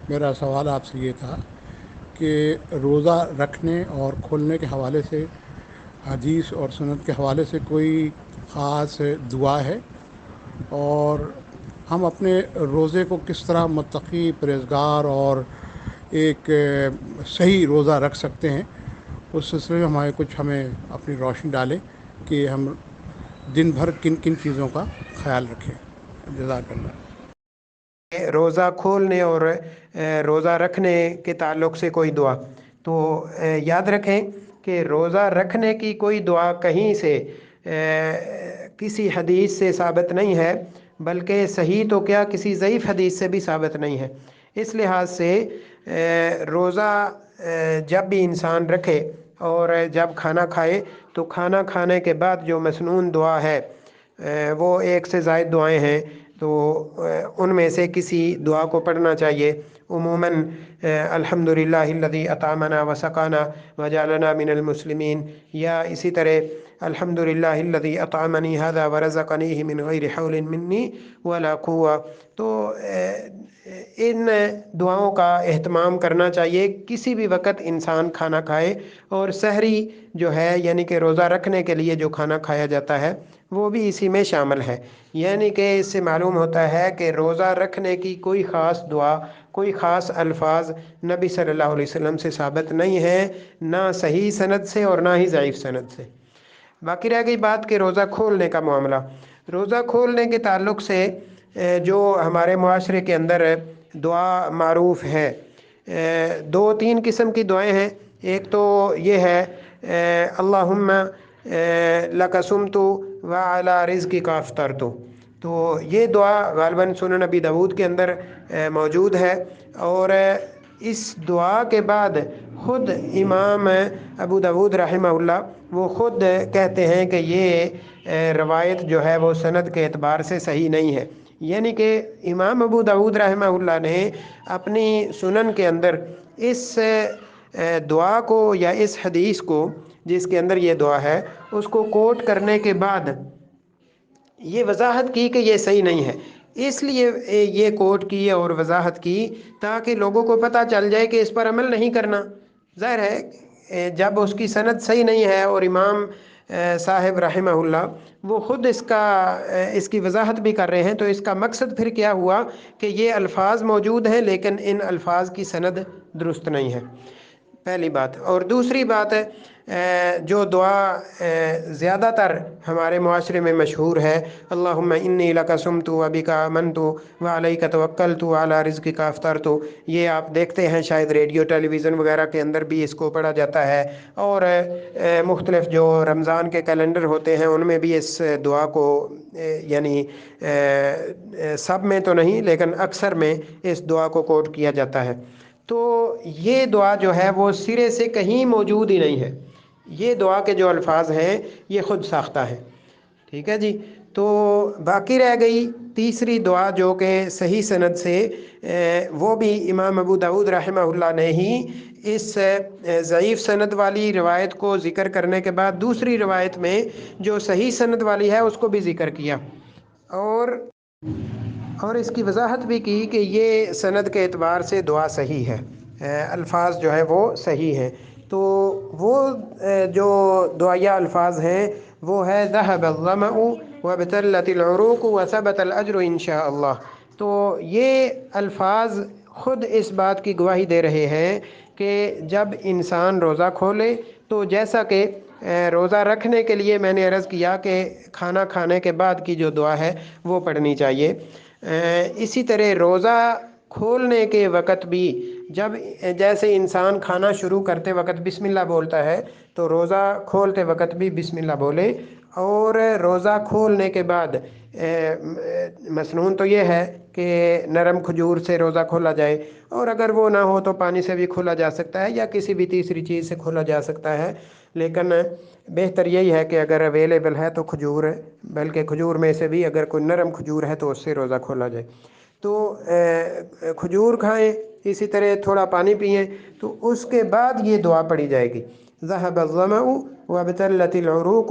میرا سوال آپ سے یہ تھا کہ روزہ رکھنے اور کھولنے کے حوالے سے حدیث اور سنت کے حوالے سے کوئی خاص دعا ہے، اور ہم اپنے روزے کو کس طرح متقی پرہیزگار اور ایک صحیح روزہ رکھ سکتے ہیں، اس سلسلے میں ہمیں اپنی روشنی ڈالیں کہ ہم دن بھر کن کن چیزوں کا خیال رکھیں۔ جزاک اللہ۔ روزہ کھولنے اور روزہ رکھنے کے تعلق سے کوئی دعا، تو یاد رکھیں کہ روزہ رکھنے کی کوئی دعا کہیں سے کسی حدیث سے ثابت نہیں ہے، بلکہ صحیح تو کیا کسی ضعیف حدیث سے بھی ثابت نہیں ہے۔ اس لحاظ سے روزہ جب بھی انسان رکھے اور جب کھانا کھائے تو کھانا کھانے کے بعد جو مسنون دعا ہے، وہ ایک سے زائد دعائیں ہیں، تو ان میں سے کسی دعا کو پڑھنا چاہیے۔ عموماً الحمد للہ الذی اطعمنا وسقانا وجعلنا من المسلمین، یا اسی طرح الحمد للہ الذی اطعمنی ھذا ورزقنیہ من غیر حول منی ولا قوہ۔ تو ان دعاؤں کا اہتمام کرنا چاہیے کسی بھی وقت انسان کھانا کھائے، اور سحری جو ہے یعنی کہ روزہ رکھنے کے لیے جو کھانا کھایا جاتا ہے وہ بھی اسی میں شامل ہے۔ یعنی کہ اس سے معلوم ہوتا ہے کہ روزہ رکھنے کی کوئی خاص دعا، کوئی خاص الفاظ نبی صلی اللہ علیہ وسلم سے ثابت نہیں ہے، نہ صحیح سند سے اور نہ ہی ضعیف سند سے۔ باقی رہ گئی بات کہ روزہ کھولنے کا معاملہ۔ روزہ کھولنے کے تعلق سے جو ہمارے معاشرے کے اندر دعا معروف ہے، دو تین قسم کی دعائیں ہیں۔ ایک تو یہ ہے اللہم لک صمت وعلی رزقک افطرت، تو یہ دعا غالباً سنن نبی داود کے اندر موجود ہے، اور اس دعا کے بعد خود امام ابو داود رحمہ اللہ وہ خود کہتے ہیں کہ یہ روایت جو ہے وہ سند کے اعتبار سے صحیح نہیں ہے۔ یعنی کہ امام ابو داود رحمہ اللہ نے اپنی سنن کے اندر اس دعا کو یا اس حدیث کو جس کے اندر یہ دعا ہے اس کو کوٹ کرنے کے بعد یہ وضاحت کی کہ یہ صحیح نہیں ہے۔ اس لیے یہ کوٹ کی اور وضاحت کی تاکہ لوگوں کو پتہ چل جائے کہ اس پر عمل نہیں کرنا۔ ظاہر ہے جب اس کی سند صحیح نہیں ہے اور امام صاحب رحمہ اللہ وہ خود اس کی وضاحت بھی کر رہے ہیں، تو اس کا مقصد پھر کیا ہوا کہ یہ الفاظ موجود ہیں لیکن ان الفاظ کی سند درست نہیں ہے، پہلی بات۔ اور دوسری بات جو دعا زیادہ تر ہمارے معاشرے میں مشہور ہے، اللہم انی لک صمت وبک آمنت وعلیک توکلت وعلی رزقک افطرت، یہ آپ دیکھتے ہیں شاید ریڈیو ٹیلی ویژن وغیرہ کے اندر بھی اس کو پڑھا جاتا ہے، اور مختلف جو رمضان کے کیلنڈر ہوتے ہیں ان میں بھی اس دعا کو یعنی سب میں تو نہیں لیکن اکثر میں اس دعا کو کوٹ کیا جاتا ہے۔ تو یہ دعا جو ہے وہ سرے سے کہیں موجود ہی نہیں ہے، یہ دعا کے جو الفاظ ہیں یہ خود ساختہ ہے، ٹھیک ہے جی۔ تو باقی رہ گئی تیسری دعا جو کہ صحیح سند سے وہ بھی امام ابو داود رحمہ اللہ نے ہی اس ضعیف سند والی روایت کو ذکر کرنے کے بعد دوسری روایت میں جو صحیح سند والی ہے اس کو بھی ذکر کیا، اور اس کی وضاحت بھی کی کہ یہ سند کے اعتبار سے دعا صحیح ہے، الفاظ جو ہے وہ صحیح ہیں۔ تو وہ جو دعائیہ الفاظ ہیں وہ ہے ذهب الظمأ وابتلت العروق وثبت الاجر ان شاء اللہ۔ تو یہ الفاظ خود اس بات کی گواہی دے رہے ہیں کہ جب انسان روزہ کھولے تو جیسا کہ روزہ رکھنے کے لیے میں نے عرض کیا کہ کھانا کھانے کے بعد کی جو دعا ہے وہ پڑھنی چاہیے، اسی طرح روزہ کھولنے کے وقت بھی جب جیسے انسان کھانا شروع کرتے وقت بسم اللہ بولتا ہے تو روزہ کھولتے وقت بھی بسم اللہ بولے، اور روزہ کھولنے کے بعد مسنون تو یہ ہے کہ نرم کھجور سے روزہ کھولا جائے، اور اگر وہ نہ ہو تو پانی سے بھی کھولا جا سکتا ہے یا کسی بھی تیسری چیز سے کھولا جا سکتا ہے، لیکن بہتر یہی ہے کہ اگر اویلیبل ہے تو کھجور، بلکہ کھجور میں سے بھی اگر کوئی نرم کھجور ہے تو اس سے روزہ کھولا جائے۔ تو کھجور کھائیں، اسی طرح تھوڑا پانی پئیں، تو اس کے بعد یہ دعا پڑھی جائے گی ذهب الظمأ وابتلت العروق